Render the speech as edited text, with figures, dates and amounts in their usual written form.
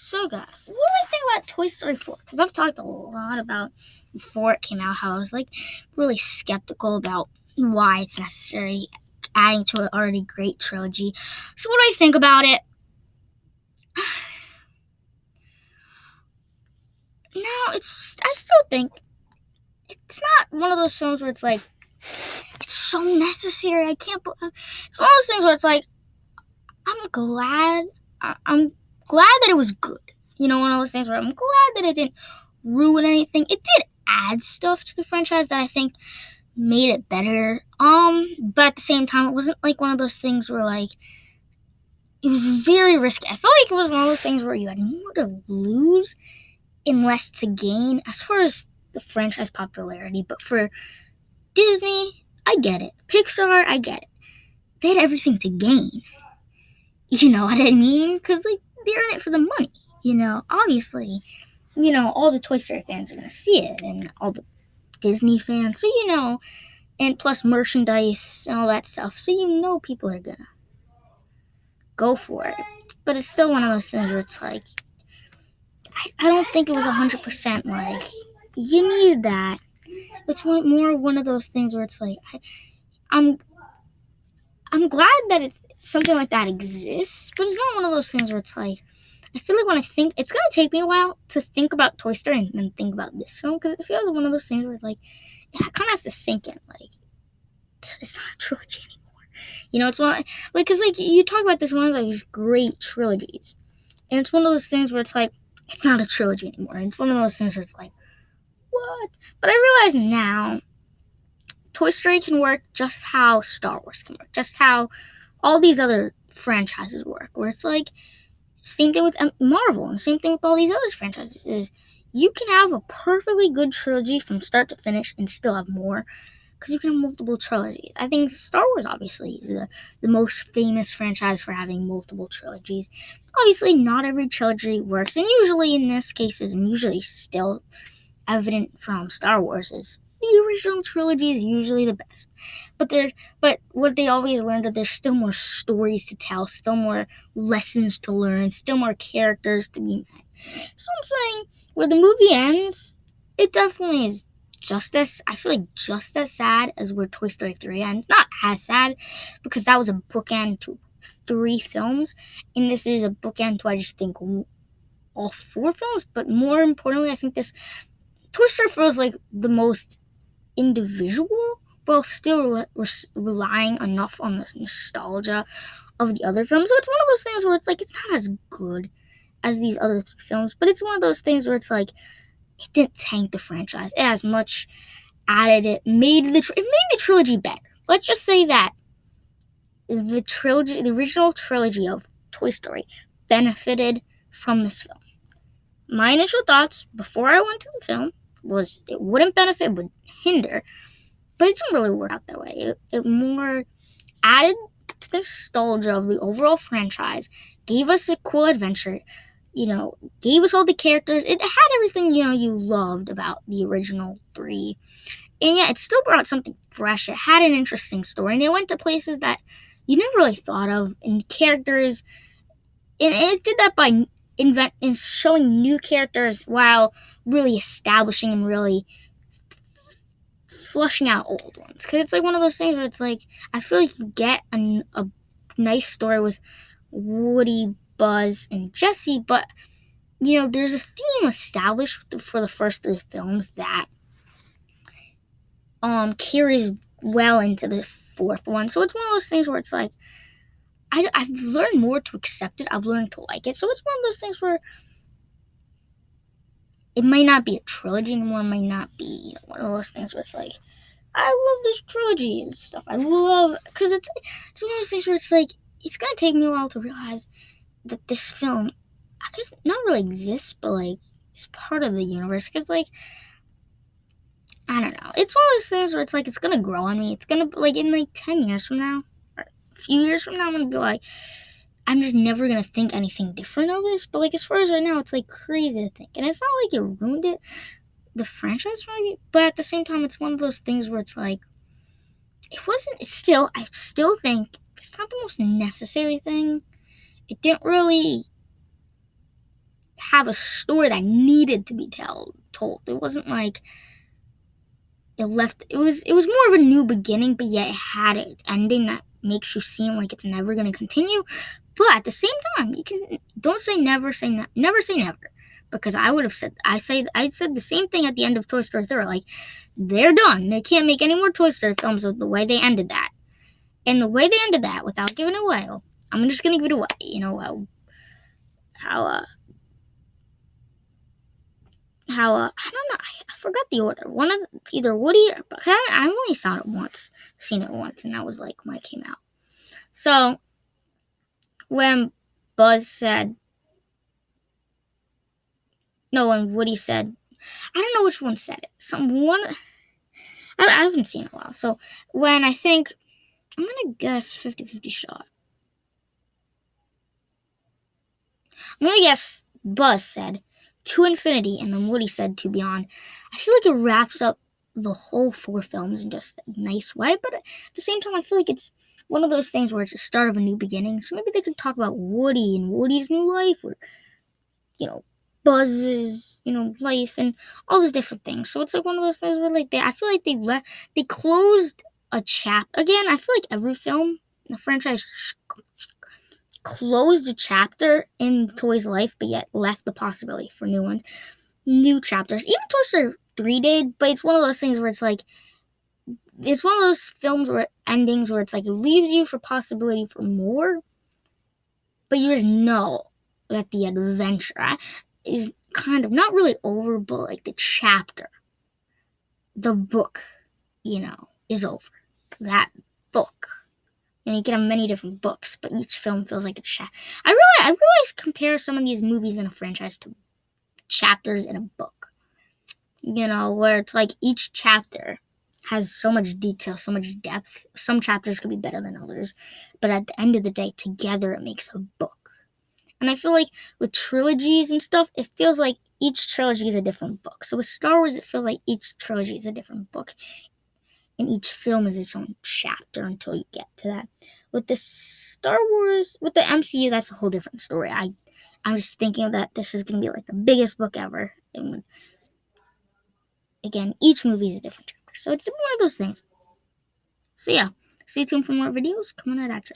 So, guys, what do I think about Toy Story 4? Because I've talked a lot about before it came out how I was really skeptical about why it's necessary adding to an already great trilogy. So, what do I think about it? No, I still think it's not one of those films where it's so necessary. I can't. It's one of those things where it's I'm glad. I'm glad that it was good. One of those things where I'm glad that it didn't ruin anything. It did add stuff to the franchise that I think made it better. But at the same time, it wasn't one of those things where it was very risky. I felt like it was one of those things where you had more to lose and less to gain as far as the franchise popularity. But for Disney, I get it. Pixar, I get it. They had everything to gain. You know what I mean? Because they're in it for the money. Obviously, all the Toy Story fans are gonna see it, and all the Disney fans. So and plus merchandise and all that stuff. So people are gonna go for it. But it's still one of those things where it's I don't think it was 100% you need that. It's more one of those things where it's I'm I'm glad that it's something like that exists, but it's not one of those things where it's I feel like when I think, it's going to take me a while to think about Toy Story and then think about this film, because it feels one of those things where it kind of has to sink in, it's not a trilogy anymore. It's one, because you talk about this one of these great trilogies, and it's one of those things where it's it's not a trilogy anymore. It's one of those things where it's what? But I realize now, Toy Story can work just how Star Wars can work, just how all these other franchises work, where it's same thing with Marvel, and same thing with all these other franchises, is you can have a perfectly good trilogy from start to finish and still have more, because you can have multiple trilogies. I think Star Wars obviously is the most famous franchise for having multiple trilogies. Obviously, not every trilogy works, and usually in this cases, and usually still evident from Star Wars, is the original trilogy is usually the best. But what they always learned is there's still more stories to tell, still more lessons to learn, still more characters to be met. So I'm saying, where the movie ends, it definitely is I feel just as sad as where Toy Story 3 ends. Not as sad, because that was a bookend to 3 films, and this is a bookend to, I just think, all 4 films. But more importantly, I think this Toy Story feels like the most individual, while still relying enough on the nostalgia of the other films. So it's one of those things where it's it's not as good as these other 3 films, but it's one of those things where it's it didn't tank the franchise. It as much added it made the trilogy better. Let's just say that the original trilogy of Toy Story benefited from this film. My initial thoughts before I went to the film was it wouldn't benefit, it would hinder, but it didn't really work out that way. It more added to the nostalgia of the overall franchise, gave us a cool adventure, gave us all the characters. It had everything, you loved about the original 3. And yeah, it still brought something fresh. It had an interesting story, and it went to places that you never really thought of, and characters, and it did that by showing new characters while really establishing and really flushing out old ones. Because it's one of those things where it's I feel you get a nice story with Woody, Buzz, and Jessie, but there's a theme established for the first 3 films that carries well into the 4th one. So it's one of those things where it's I've learned more to accept it. I've learned to like it. So it's one of those things where it might not be a trilogy anymore. It might not be one of those things where it's I love this trilogy and stuff. I love, because it's one of those things where it's it's gonna take me a while to realize that this film, I guess, not really exists, but it's part of the universe. Because I don't know. It's one of those things where it's it's gonna grow on me. It's gonna in 10 years from now, or a few years from now, I'm gonna be I'm just never gonna think anything different of this. But as far as right now, it's crazy to think, and it's not it ruined it, the franchise for me. But at the same time, it's one of those things where it's it wasn't. It's still, I still think it's not the most necessary thing. It didn't really have a story that needed to be told. It wasn't like it was more of a new beginning, but yet it had an ending that makes you seem like it's never going to continue. But at the same time, you can don't say never, never say never, because I said the same thing at the end of Toy Story 3. Like, they're done. They can't make any more Toy Story films with the way they ended that. And the way they ended that, without giving it away, I'm just gonna give it away. You know how I don't know. I forgot the order. One of either Woody or I've only seen it once, and that was like when it came out. So when Buzz said, no, when Woody said, I don't know which one said it. I haven't seen it in a while. So when I'm gonna guess 50-50 shot. I'm gonna guess Buzz said to infinity, and then Woody said to beyond. I feel like it wraps up the whole 4 films in just a nice way, but at the same time, I feel like it's one of those things where it's the start of a new beginning. So maybe they could talk about Woody and Woody's new life, or Buzz's life, and all those different things. So it's like one of those things where I feel like they closed a chapter again. I feel like every film in the franchise closed a chapter in Toy's life, but yet left the possibility for new chapters. Even Toy Story 3 did, but it's one of those things where it's one of those films where endings where it's like it leaves you for possibility for more, but you just know that the adventure is kind of not really over, but like the chapter, the book, is over. That book. And you can have many different books, but each film feels like a chapter. I realize compare some of these movies in a franchise to chapters in a book. Where it's like each chapter has so much detail, so much depth. Some chapters could be better than others, but at the end of the day, together it makes a book. And I feel like with trilogies and stuff, it feels like each trilogy is a different book. So with Star Wars, it feels like each trilogy is a different book. And each film is its own chapter until you get to that. With the Star Wars, with the MCU, that's a whole different story. I'm just thinking that this is going to be like the biggest book ever. And again, each movie is a different chapter. So it's one of those things. So yeah, stay tuned for more videos coming right at you.